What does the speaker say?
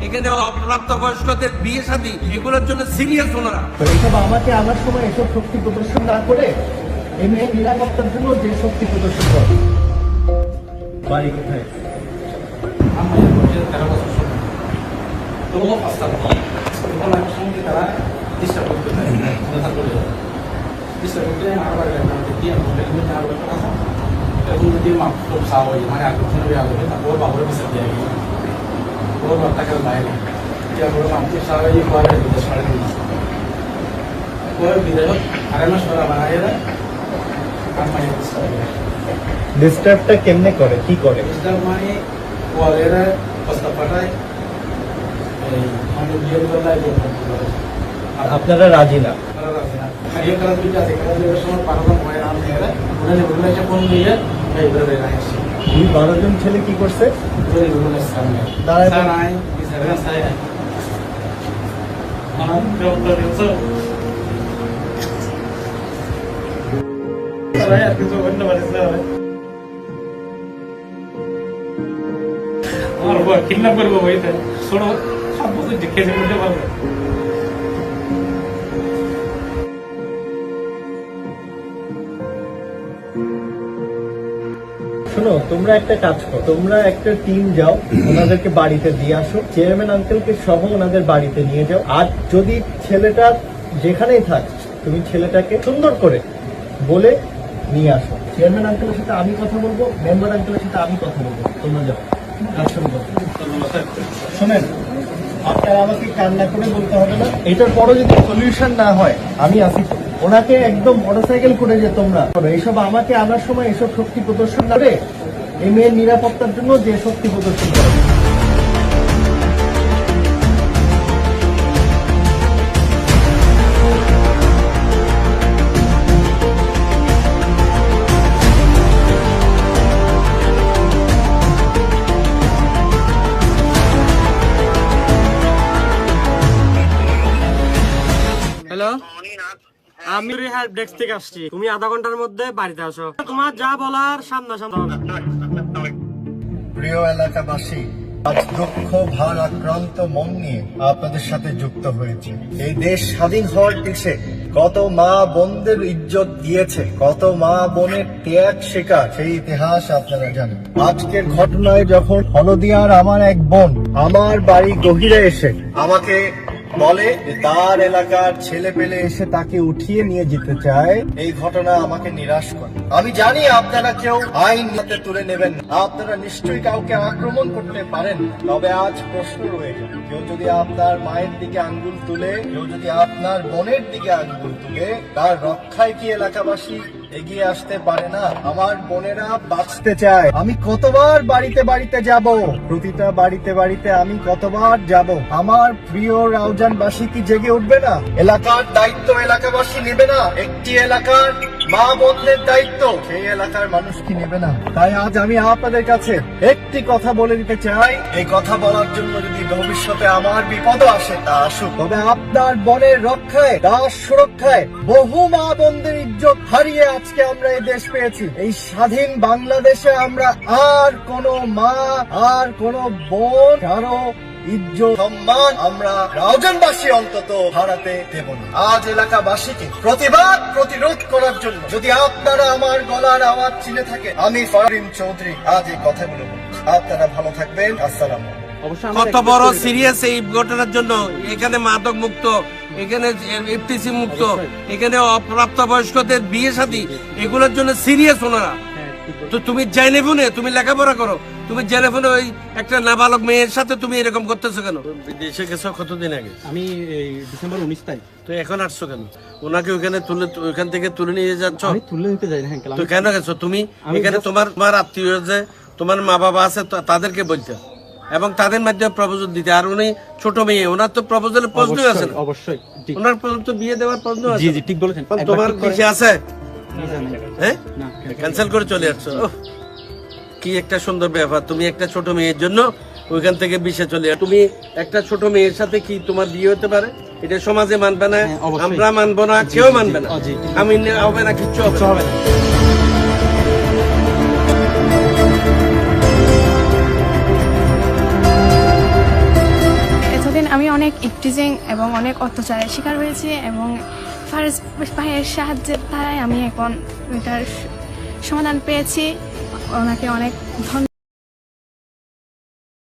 এখানে অপ্রাপ্তবয়স্কদের বিয়ে শাদী এগুলোর জন্য সিরিয়াস ওনারা। এইসব আমাকে আমার সময় এসব শক্তি প্রদর্শন না করে এমনি নিরাপত্তার জন্য যে শক্তি প্রদর্শন করে। বাড়ি কোথায়? ডিস্টার্বটা কেমনে করে, কি করে? মানে ওয়ালেরা প্রস্তাব পাঠায়, আপনারা রাজি না? দুই 12 জন ছেলে কি করছে? কিডন্যাপ করবো বইতে ছোট 7 বছর খেতে করতে পারবে। শোনো, তোমরা একটা কাজ করো, তোমরা একটা টিম যাও, ওনাদেরকে বাড়িতে দিয়ে আসো, চেয়ারম্যান আঙ্কেলকে সহ ওনাদের বাড়িতে নিয়ে যাও। আর যদি ছেলেটা যেখানেই থাক, তুমি ছেলেটাকে সুন্দর করে বলে নিয়ে আসো। চেয়ারম্যান আঙ্কেলের সাথে আমি কথা বলবো, মেম্বার আঙ্কেলের সাথে আমি কথা বলবো, তোমরা যাও। শোনেন, আপনারা আমাকে কান্না করে বলতে হবে না। এটার পরও যদি সলিউশন না হয়, আমি আসি। ওনাকে একদম মোটরসাইকেল করে যে তোমরা এইসব আমাকে আনার সময় এসব শক্তি প্রদর্শন করে এই মেয়ের নিরাপত্তার জন্য যে শক্তি প্রদর্শন করে। হ্যালো, আমি হেল্প ডেস্ক থেকে আসছি। তুমি আধা ঘন্টার মধ্যে বাড়িতে আসো। তোমার যা বলার সামনাসামনি হবে। প্রিয় এলাকাবাসী, আজ দুঃখ ভারাক্রান্ত মন নিয়ে আপনাদের সাথে যুক্ত হয়েছে। এই দেশ স্বাধীন হওয়ার পিছে কত মা বোনদের ইজ্জত দিয়েছে, কত মা বোনের ত্যাগ শিকার, সেই ইতিহাস আপনারা জানেন। আজকের ঘটনায় যখন হলদিয়ার আমার এক বোন আমার বাড়ি গহিরে এসে আমাকে বলে যে তার এলাকার ছেলে পেলে এসে তাকে উঠিয়ে নিয়ে যেতে চায়, এই ঘটনা আমাকে নিরাশ করে। আমি জানি আপনারা কেউ আইন হাতে তুলে নেবেন না, আপনারা নিশ্চয়ই কাউকে আক্রমণ করতে পারেন। তবে আজ প্রশ্ন রয়ে যায়, কেউ যদি আপনার মায়ের দিকে আঙ্গুল তুলে, কেউ যদি আপনার বোনের দিকে আঙ্গুল তুলে, তার রক্ষায় কি এলাকাবাসী এগিয়ে আসতে পারে না? আমার বোনেরা বাঁচতে চায়। আমি কতবার বাড়িতে বাড়িতে যাব, প্রতিটা বাড়িতে বাড়িতে আমি কতবার যাব। আমার প্রিয় রাউজানবাসী কি জেগে উঠবে না? এলাকার দায়িত্ব এলাকাবাসী নেবে না? একটি এলাকার মা বোনদের দায়িত্ব সেই এলাকার মানুষ কি নেবে না? তাই আজ আমি আপনাদের কাছে একটি কথা বলে দিতে চাই, এই কথা বলার জন্য যদি ভবিষ্যতে আমার বিপদ আসে, তা আসুক, তবে আপনার বোনের রক্ষায়, তার সুরক্ষায় বহু মা বোনদের ইজ্জত হারিয়ে আজকে আমরা এই দেশ পেয়েছি। এই স্বাধীন বাংলাদেশে আমরা আর কোনো মা, আর কোনো বোন, কারো ইজ্জত সম্মান আমরা রাউজানবাসী অন্তত হারাতে দেব না। আজ এলাকাবাসীকে প্রতিবাদ প্রতিরোধ করার জন্য যদি আপনারা আমার গলার আওয়াজ চিনে থাকে, আমি ফারদিন চৌধুরী আজ এই কথাগুলো বলছি। আপনারা ভালো থাকবেন। আসসালাম। কত বড় সিরিয়াস এই ঘটনার জন্য। এখানে মাদক মুক্ত, এখানে এফটিসি মুক্ত, এখানে অপ্রাপ্তবয়স্কদের বিয়ে শাদী এগুলোর জন্য সিরিয়াস ওনারা। তো তুমি জেনে শুনে তুমি লেখাপড়া করো, তুমি জেনে শুনে ওই একটা নাবালক মেয়ের সাথে তুমি এরকম করতেছো কেন? দেশে গেছো কতদিন আগে? আমি ডিসেম্বর 19 তারিখ। তো এখন আসছো কেন? ওনাকে ওখানে তুলে, ওইখান থেকে তুলে নিয়ে যাচ্ছ? আমি তুলে নিতে যাই না। তো কেন গেছো তুমি? এখানে তোমার আত্মীয় যে তোমার মা বাবা আছে, তাদেরকে বলতে এবং তাদের মাধ্যমে প্রপোজাল দিতে। আর উনি ছোট মেয়ে, ওনার তো প্রপোজালের প্রশ্ন আছে না? অবশ্যই ওনার তো বিয়ে দেওয়ার প্রশ্ন আছে। জি জি, ঠিক বলেছেন। তোমার কিছু আছে? হ্যাঁ, না, ক্যান্সেল করে চলে আসছো। কি একটা সুন্দর ব্যাপার, তুমি একটা ছোট মেয়ের জন্য ওইখান থেকে বিশে চলে। তুমি একটা ছোট মেয়ের সাথে কি তোমার বিয়ে হতে পারে? এটা সমাজে মানবে না, আমরা মানবো না, কেউ মানবে না। আমি হবে না, কিচ্ছু হবে না। অনেক ইফটিজিং এবং অনেক অত্যাচারের শিকার হয়েছি এবং ফারাজ ভাইয়ের সাহায্যের দ্বারাই আমি এখন এটার সমাধান পেয়েছি। ওনাকে অনেক ধন্যবাদ।